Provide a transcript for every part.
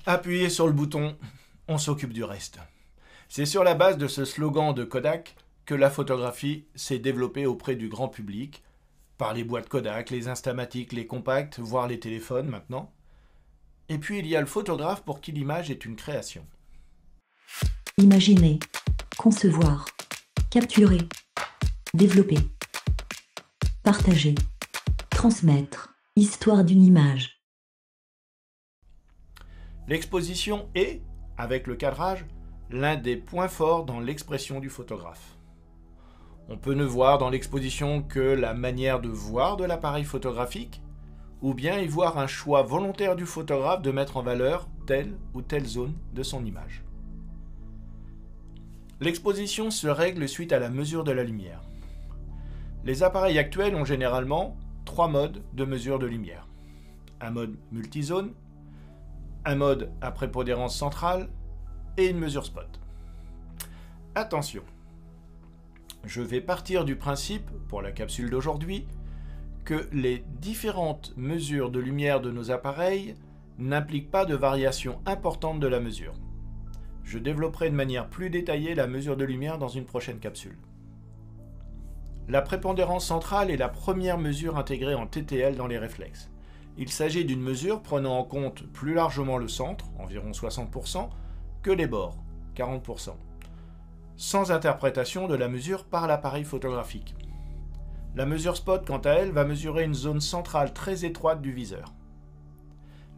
Appuyez sur le bouton, on s'occupe du reste. C'est sur la base de ce slogan de Kodak que la photographie s'est développée auprès du grand public, par les boîtes Kodak, les Instamatic, les compacts, voire les téléphones maintenant. Et puis il y a le photographe pour qui l'image est une création. Imaginer, concevoir, capturer, développer, partager, transmettre, histoire d'une image. L'exposition est, avec le cadrage, l'un des points forts dans l'expression du photographe. On peut ne voir dans l'exposition que la manière de voir de l'appareil photographique, ou bien y voir un choix volontaire du photographe de mettre en valeur telle ou telle zone de son image. L'exposition se règle suite à la mesure de la lumière. Les appareils actuels ont généralement 3 modes de mesure de lumière. Un mode multizone, un mode à prépondérance centrale et une mesure spot. Attention, je vais partir du principe, pour la capsule d'aujourd'hui, que les différentes mesures de lumière de nos appareils n'impliquent pas de variation importante de la mesure. Je développerai de manière plus détaillée la mesure de lumière dans une prochaine capsule. La prépondérance centrale est la première mesure intégrée en TTL dans les réflexes. Il s'agit d'une mesure prenant en compte plus largement le centre, environ 60%, que les bords, 40%, sans interprétation de la mesure par l'appareil photographique. La mesure spot, quant à elle, va mesurer une zone centrale très étroite du viseur.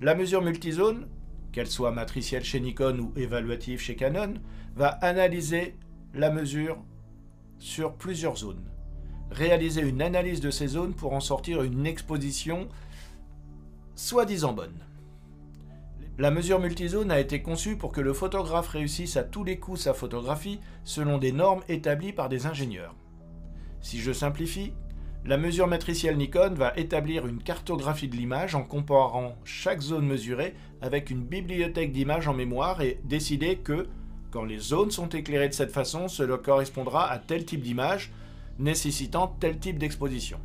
La mesure multizone, qu'elle soit matricielle chez Nikon ou évaluative chez Canon, va analyser la mesure sur plusieurs zones. Réaliser une analyse de ces zones pour en sortir une exposition soi-disant bonne. La mesure multizone a été conçue pour que le photographe réussisse à tous les coups sa photographie selon des normes établies par des ingénieurs. Si je simplifie, la mesure matricielle Nikon va établir une cartographie de l'image en comparant chaque zone mesurée avec une bibliothèque d'images en mémoire et décider que, quand les zones sont éclairées de cette façon, cela correspondra à tel type d'image, nécessitant tel type d'exposition.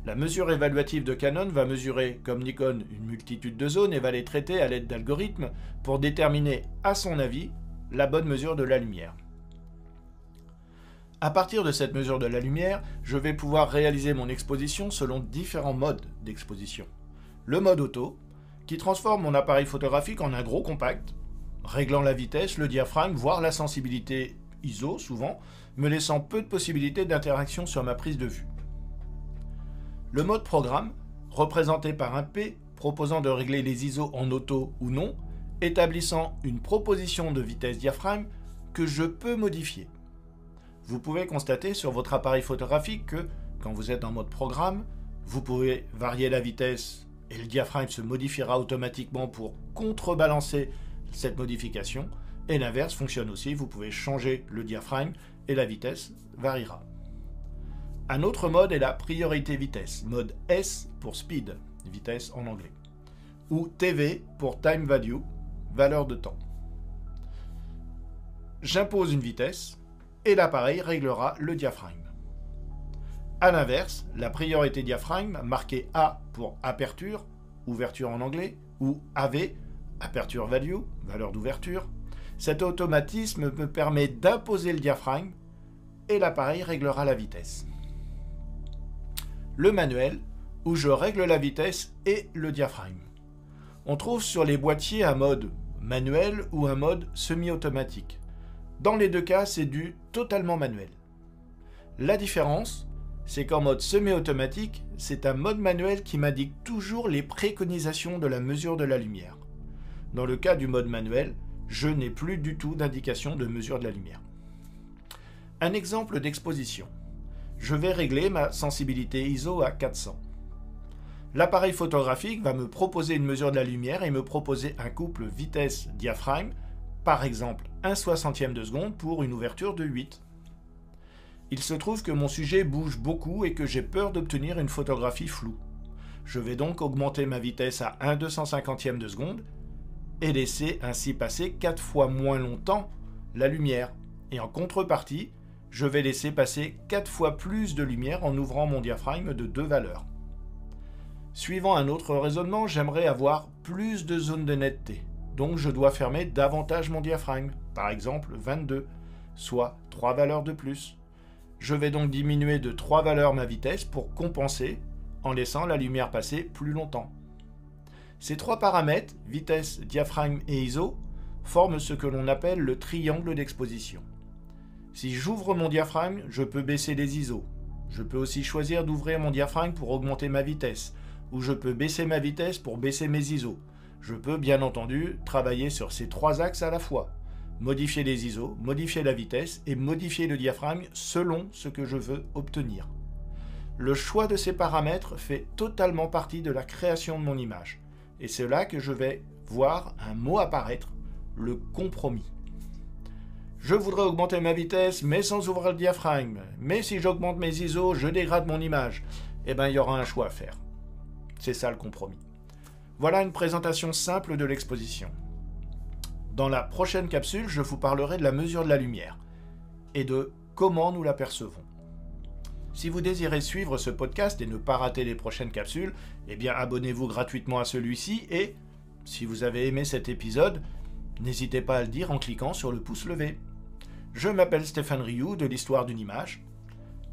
La mesure évaluative de Canon va mesurer, comme Nikon, une multitude de zones et va les traiter à l'aide d'algorithmes pour déterminer, à son avis, la bonne mesure de la lumière. À partir de cette mesure de la lumière, je vais pouvoir réaliser mon exposition selon différents modes d'exposition. Le mode auto, qui transforme mon appareil photographique en un gros compact, réglant la vitesse, le diaphragme, voire la sensibilité ISO souvent, me laissant peu de possibilités d'interaction sur ma prise de vue. Le mode programme, représenté par un P proposant de régler les ISO en auto ou non, établissant une proposition de vitesse diaphragme que je peux modifier. Vous pouvez constater sur votre appareil photographique que, quand vous êtes en mode programme, vous pouvez varier la vitesse et le diaphragme se modifiera automatiquement pour contrebalancer cette modification, et l'inverse fonctionne aussi, vous pouvez changer le diaphragme et la vitesse variera. Un autre mode est la priorité vitesse, mode S pour speed, vitesse en anglais, ou TV pour time value, valeur de temps. J'impose une vitesse et l'appareil réglera le diaphragme. A l'inverse, la priorité diaphragme, marquée A pour aperture, ouverture en anglais, ou AV, aperture value, valeur d'ouverture, cet automatisme me permet d'imposer le diaphragme et l'appareil réglera la vitesse. Le manuel, où je règle la vitesse et le diaphragme. On trouve sur les boîtiers un mode manuel ou un mode semi-automatique. Dans les deux cas, c'est du totalement manuel. La différence, c'est qu'en mode semi-automatique, c'est un mode manuel qui m'indique toujours les préconisations de la mesure de la lumière. Dans le cas du mode manuel, je n'ai plus du tout d'indication de mesure de la lumière. Un exemple d'exposition. Je vais régler ma sensibilité ISO à 400. L'appareil photographique va me proposer une mesure de la lumière et me proposer un couple vitesse-diaphragme, par exemple 1/60 de seconde pour une ouverture de 8. Il se trouve que mon sujet bouge beaucoup et que j'ai peur d'obtenir une photographie floue. Je vais donc augmenter ma vitesse à 1/250 de seconde et laisser ainsi passer 4 fois moins longtemps la lumière. Et en contrepartie, je vais laisser passer 4 fois plus de lumière en ouvrant mon diaphragme de 2 valeurs. Suivant un autre raisonnement, j'aimerais avoir plus de zones de netteté. donc je dois fermer davantage mon diaphragme, par exemple 22, soit 3 valeurs de plus. Je vais donc diminuer de 3 valeurs ma vitesse pour compenser en laissant la lumière passer plus longtemps. Ces trois paramètres, vitesse, diaphragme et ISO, forment ce que l'on appelle le triangle d'exposition. Si j'ouvre mon diaphragme, je peux baisser les ISO. Je peux aussi choisir d'ouvrir mon diaphragme pour augmenter ma vitesse, ou je peux baisser ma vitesse pour baisser mes ISO. Je peux bien entendu travailler sur ces trois axes à la fois. Modifier les ISO, modifier la vitesse et modifier le diaphragme selon ce que je veux obtenir. Le choix de ces paramètres fait totalement partie de la création de mon image. Et c'est là que je vais voir un mot apparaître, le compromis. Je voudrais augmenter ma vitesse, mais sans ouvrir le diaphragme. Mais si j'augmente mes ISO, je dégrade mon image. Eh bien, il y aura un choix à faire. C'est ça le compromis. Voilà une présentation simple de l'exposition. Dans la prochaine capsule, je vous parlerai de la mesure de la lumière et de comment nous l'apercevons. Si vous désirez suivre ce podcast et ne pas rater les prochaines capsules, eh bien abonnez-vous gratuitement à celui-ci et, si vous avez aimé cet épisode, n'hésitez pas à le dire en cliquant sur le pouce levé. Je m'appelle Stéphane Rioux de l'Histoire d'une image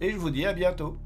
et je vous dis à bientôt.